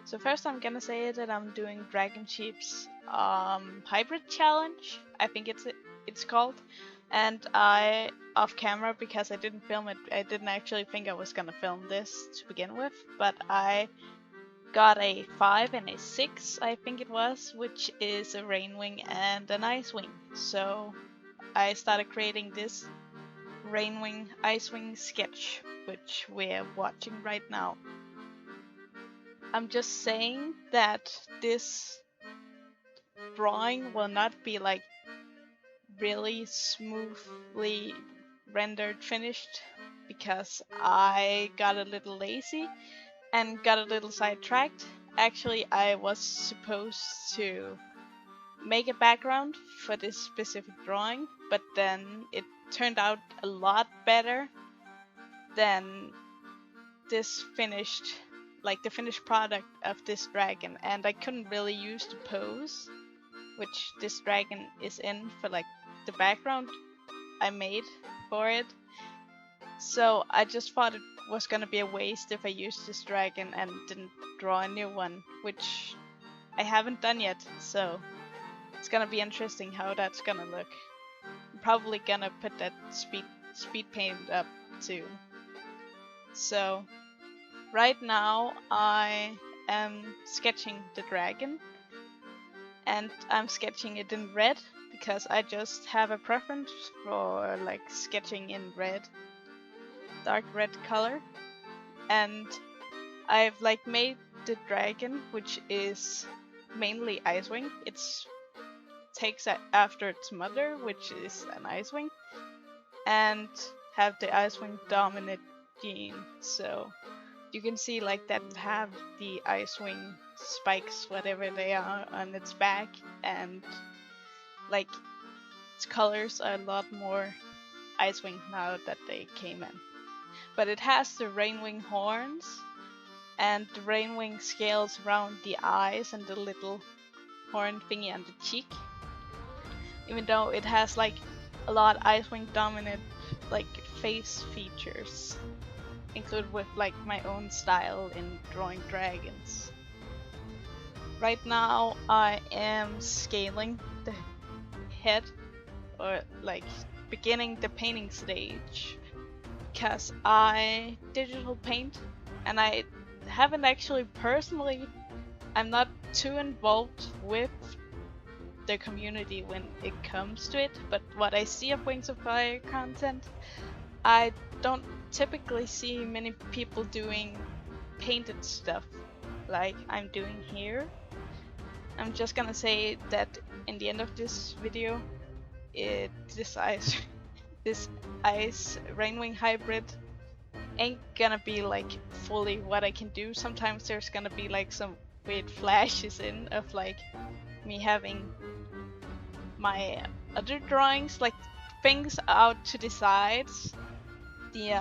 So first I'm gonna say that I'm doing Dragonsheep's hybrid challenge. I think it's called. And I off camera because I didn't film it. I didn't actually think I was gonna film this to begin with, but I got a 5 and a 6, I think it was, which is a Rainwing and an icewing. So I started creating this Rainwing icewing sketch, which we're watching right now. I'm just saying that this drawing will not be like really smoothly rendered finished because I got a little lazy and got a little sidetracked. Actually, I was supposed to make a background for this specific drawing, but then it turned out a lot better than this finished, like the finished product of this dragon, and I couldn't really use the pose which this dragon is in for like the background I made for it. So I just thought it was gonna be a waste if I used this dragon and didn't draw a new one, which I haven't done yet, so it's gonna be interesting how that's gonna look. I'm probably gonna put that speed paint up too. So right now I am sketching the dragon, and I'm sketching it in red because I just have a preference for like sketching in red, dark red color. And I've like made the dragon, which is mainly icewing. It's takes after its mother, which is an icewing, and have the icewing dominant gene. So you can see like that have the icewing spikes, whatever they are, on its back, and like its colors are a lot more icewing now that they came in. But it has the Rainwing horns and the Rainwing scales around the eyes and the little horn thingy on the cheek. Even though it has like a lot of icewing dominant like face features, included with like my own style in drawing dragons. Right now I am scaling the head, or like beginning the painting stage, because I digital paint and I haven't actually personally, I'm not too involved with the community when it comes to it, but what I see of Wings of Fire content, I don't typically see many people doing painted stuff like I'm doing here. I'm just gonna say that in the end of this video, this ice Rainwing hybrid ain't gonna be like fully what I can do. Sometimes there's gonna be like some weird flashes in of like me having my other drawings, like things out to the sides. The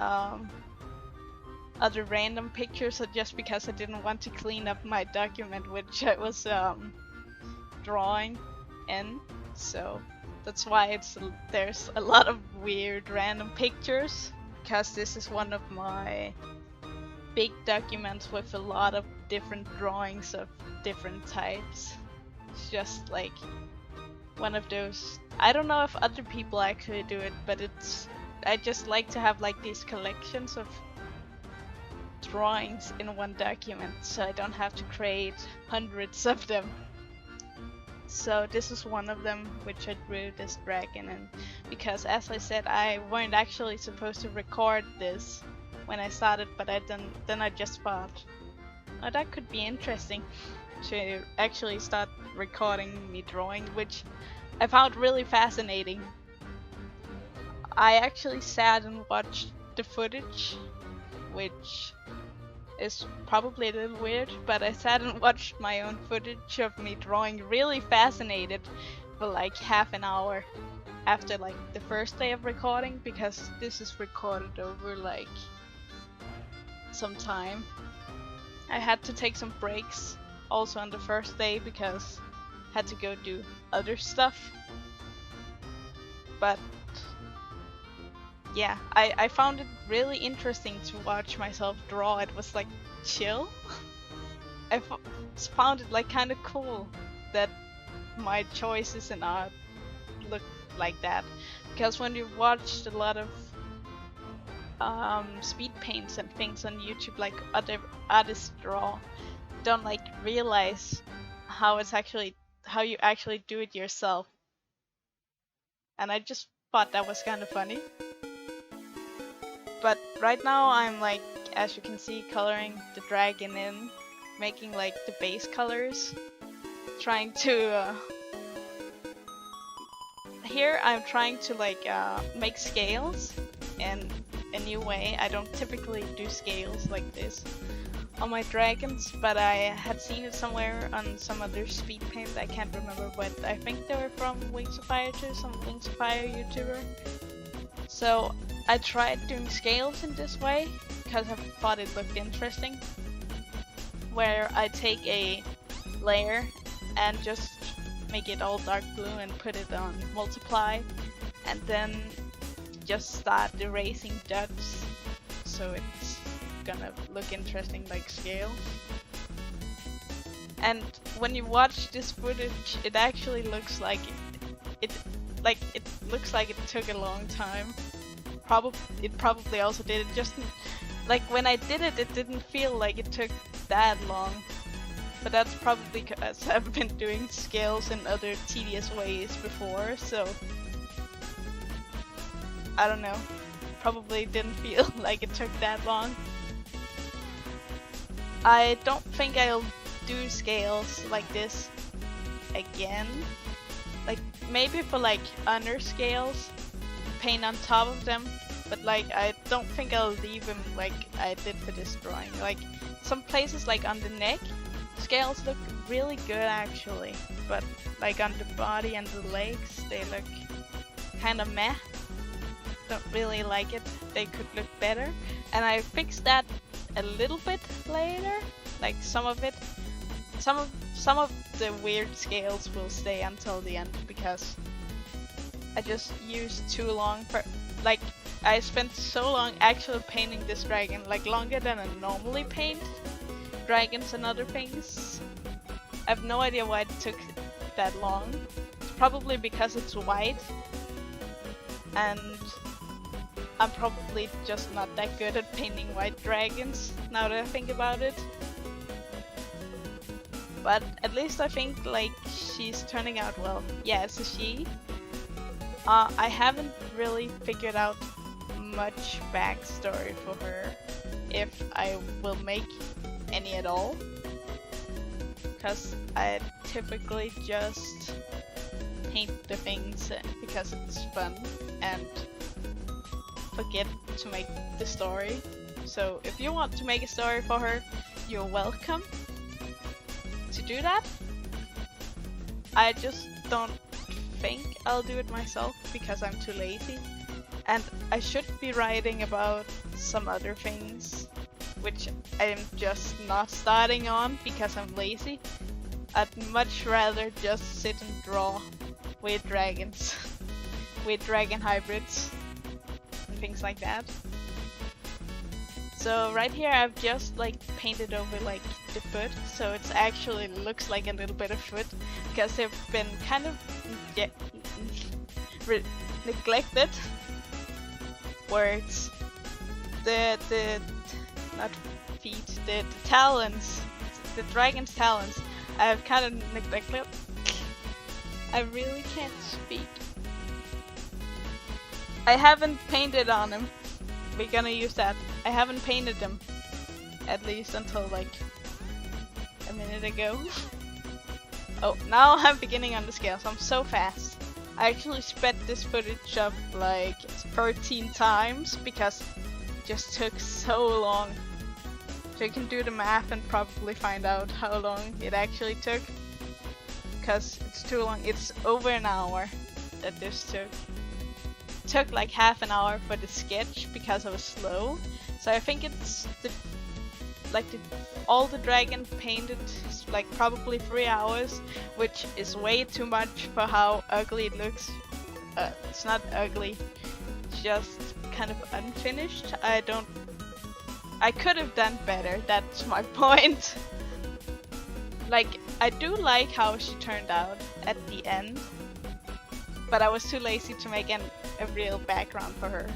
other random pictures are just because I didn't want to clean up my document which I was drawing in, so that's why there's a lot of weird random pictures, because this is one of my big documents with a lot of different drawings of different types. It's just like one of those, I don't know if other people actually do it, but I just like to have like these collections of drawings in one document so I don't have to create hundreds of them. So this is one of them which I drew this dragon in, because as I said, I weren't actually supposed to record this when I started, but then I just thought, oh, that could be interesting to actually start recording me drawing, which I found really fascinating. I actually sat and watched the footage, which is probably a little weird, but I sat and watched my own footage of me drawing, really fascinated, for like half an hour after like the first day of recording, because this is recorded over like some time. I had to take some breaks also on the first day because I had to go do other stuff. But yeah, I found it really interesting to watch myself draw. It was like chill. found it like kind of cool that my choices in art look like that, because when you watched a lot of speed paints and things on YouTube, like other artists draw, don't like realize how you actually do it yourself. And I just thought that was kind of funny. But right now I'm like, as you can see, coloring the dragon in, making like the base colors, trying to here I'm trying to like make scales in a new way. I don't typically do scales like this on my dragons, but I had seen it somewhere on some other speed paint. I can't remember, but I think they were from Wings of Fire too, some Wings of Fire YouTuber. So I tried doing scales in this way because I thought it looked interesting, where I take a layer and just make it all dark blue and put it on multiply, and then just start erasing dots so it's gonna look interesting like scale. And when you watch this footage, it actually looks like it looks like it took a long time. It probably also did. It just like when I did it, it didn't feel like it took that long. But that's probably because I've been doing scales in other tedious ways before, so I don't know. Probably didn't feel like it took that long. I don't think I'll do scales like this again. Like maybe for like under scales, paint on top of them, but like I don't think I'll leave them like I did for this drawing. Like some places like on the neck, scales look really good actually, but like on the body and the legs, they look kind of meh. Don't really like it. They could look better, and I fixed that a little bit later. Like some of the weird scales will stay until the end because I just used too long for like I spent so long actually painting this dragon, like longer than I normally paint dragons and other things. I have no idea why it took that long. It's probably because it's white, and I'm probably just not that good at painting white dragons now that I think about it. But at least I think like she's turning out well. Yeah, it's a she. I haven't really figured out much backstory for her, if I will make any at all, because I typically just paint the things because it's fun and forget to make the story. So if you want to make a story for her, you're welcome to do that. I just don't think I'll do it myself because I'm too lazy, and I should be writing about some other things which I'm just not starting on because I'm lazy. I'd much rather just sit and draw with dragons, with dragon hybrids and things like that. So right here I've just like painted over like the foot, so it's actually looks like a little bit of foot because they've been kind of neglected. Words. The not feet, the talons, the dragon's talons. I've kind of neglected. I really can't speak. I haven't painted on them. We're gonna use that. I haven't painted them, at least until like a minute ago. Oh, now I'm beginning on the scales. I'm so fast. I actually sped this footage up like 13 times because it just took so long. So you can do the math and probably find out how long it actually took, because it's too long. It's over an hour that this took. It took like half an hour for the sketch because I was slow. So I think it's all the dragon painted like probably 3 hours, which is way too much for how ugly it looks. It's not ugly, it's just kind of unfinished. I could have done better, that's my point. Like, I do like how she turned out at the end, but I was too lazy to make a real background for her.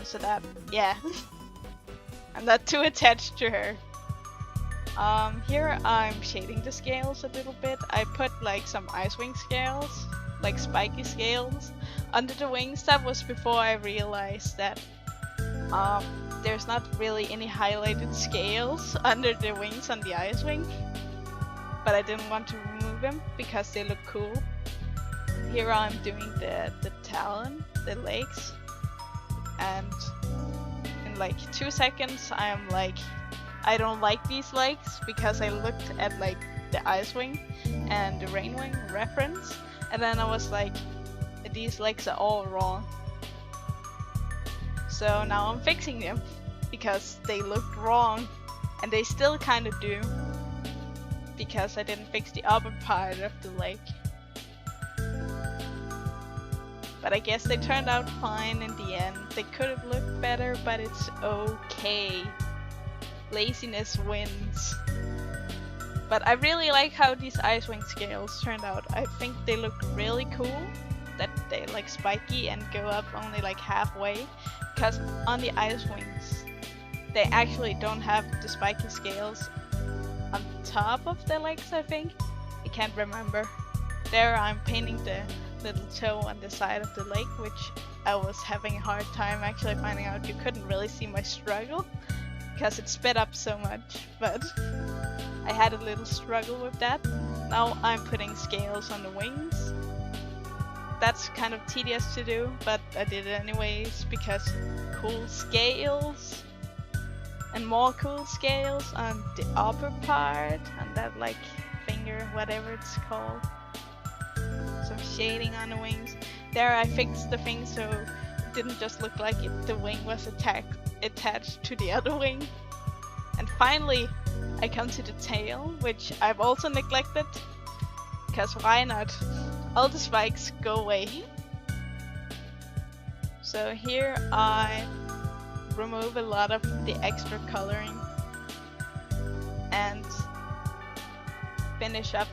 So that, yeah. I'm not too attached to her. Here I'm shading the scales a little bit. I put like some icewing scales, like spiky scales, under the wings. That was before I realized that there's not really any highlighted scales under the wings on the icewing. But I didn't want to remove them because they look cool. Here I'm doing the talon, the legs, and in like 2 seconds I'm like, I don't like these legs because I looked at like the icewing and the Rainwing reference, and then I was like, these legs are all wrong. So now I'm fixing them because they looked wrong, and they still kind of do because I didn't fix the upper part of the leg. But I guess they turned out fine in the end. They could have looked better, but it's okay. Laziness wins. But I really like how these icewing scales turned out. I think they look really cool. That they like spiky and go up only like halfway. Because on the icewings, they actually don't have the spiky scales on top of the legs, I think. I can't remember. There I'm painting the little toe on the side of the leg, which I was having a hard time actually finding out. You couldn't really see my struggle because it sped up so much, but I had a little struggle with that. Now I'm putting scales on the wings. That's kind of tedious to do, but I did it anyways because cool scales and more cool scales on the upper part, on that like finger, whatever it's called. Some shading on the wings. There I fixed the thing so it didn't just look like the wing was attached to the other wing. And finally I come to the tail, which I've also neglected, because why not? All the spikes go away. So here I remove a lot of the extra coloring and finish up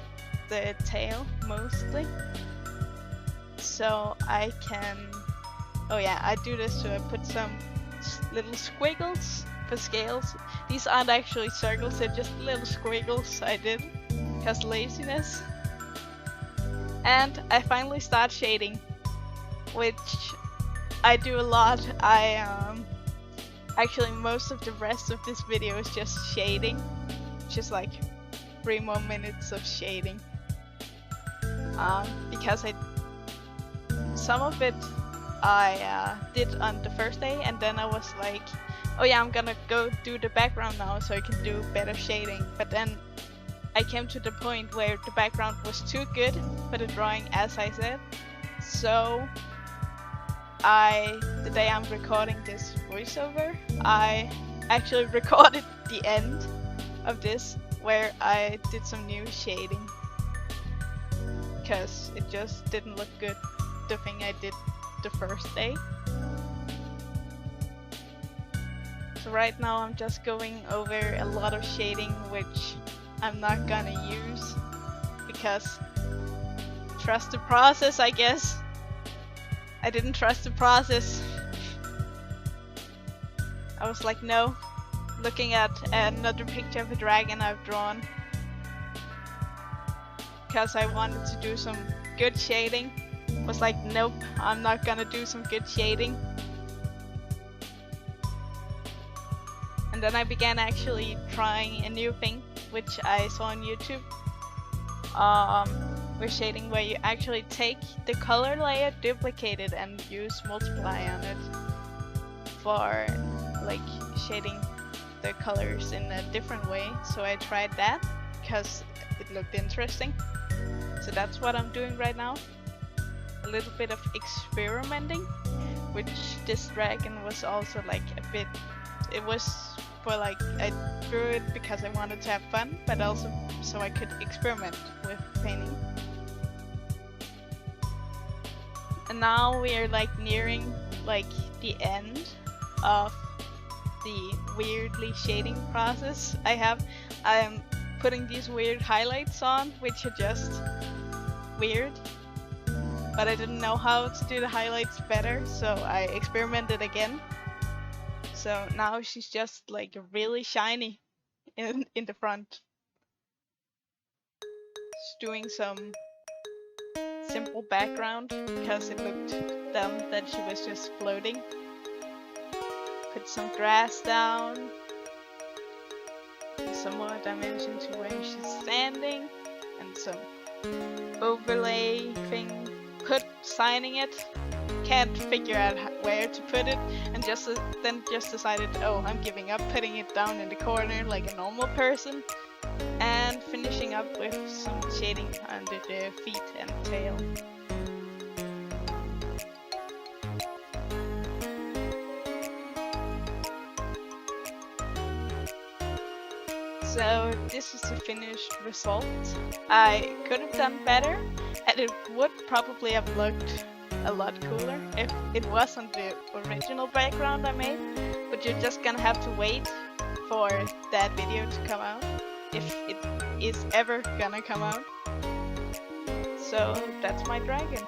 the tail mostly. So I can, oh yeah, I do this so I put some little squiggles for scales. These aren't actually circles, they're just little squiggles I did because laziness. And I finally start shading, which I do a lot. Actually most of the rest of this video is just shading, just like 3 more minutes of shading. Because some of it I did on the first day, and then I was like, oh yeah, I'm gonna go do the background now so I can do better shading. But then I came to the point where the background was too good for the drawing, as I said. So the day I'm recording this voiceover, I actually recorded the end of this where I did some new shading, because it just didn't look good, the thing I did the first day. So right now I'm just going over a lot of shading which I'm not gonna use, because trust the process, I guess. I didn't trust the process. I was like, no. Looking at another picture of a dragon I've drawn, because I wanted to do some good shading. Was like, nope, I'm not gonna do some good shading. And then I began actually trying a new thing which I saw on YouTube, with shading, where you actually take the color layer, duplicate it, and use multiply on it for like shading the colors in a different way. So I tried that because it looked interesting. So that's what I'm doing right now. A little bit of experimenting, which this dragon was also like a bit, it was for like, I drew it because I wanted to have fun, but also so I could experiment with painting. And now we are like nearing like the end of the weirdly shading process I have. putting these weird highlights on, which are just weird. But I didn't know how to do the highlights better, so I experimented again. So now she's just like really shiny in the front. Just doing some simple background because it looked dumb that she was just floating. Put some grass down. Some more dimension to where she's standing. And some overlay thing. Signing it. Can't figure out where to put it. And then decided, oh, I'm giving up, putting it down in the corner like a normal person. And finishing up with some shading under the feet and tail. So this is the finished result. I could have done better, and it would probably have looked a lot cooler if it wasn't the original background I made. But you're just gonna have to wait for that video to come out, if it is ever gonna come out. So that's my dragon.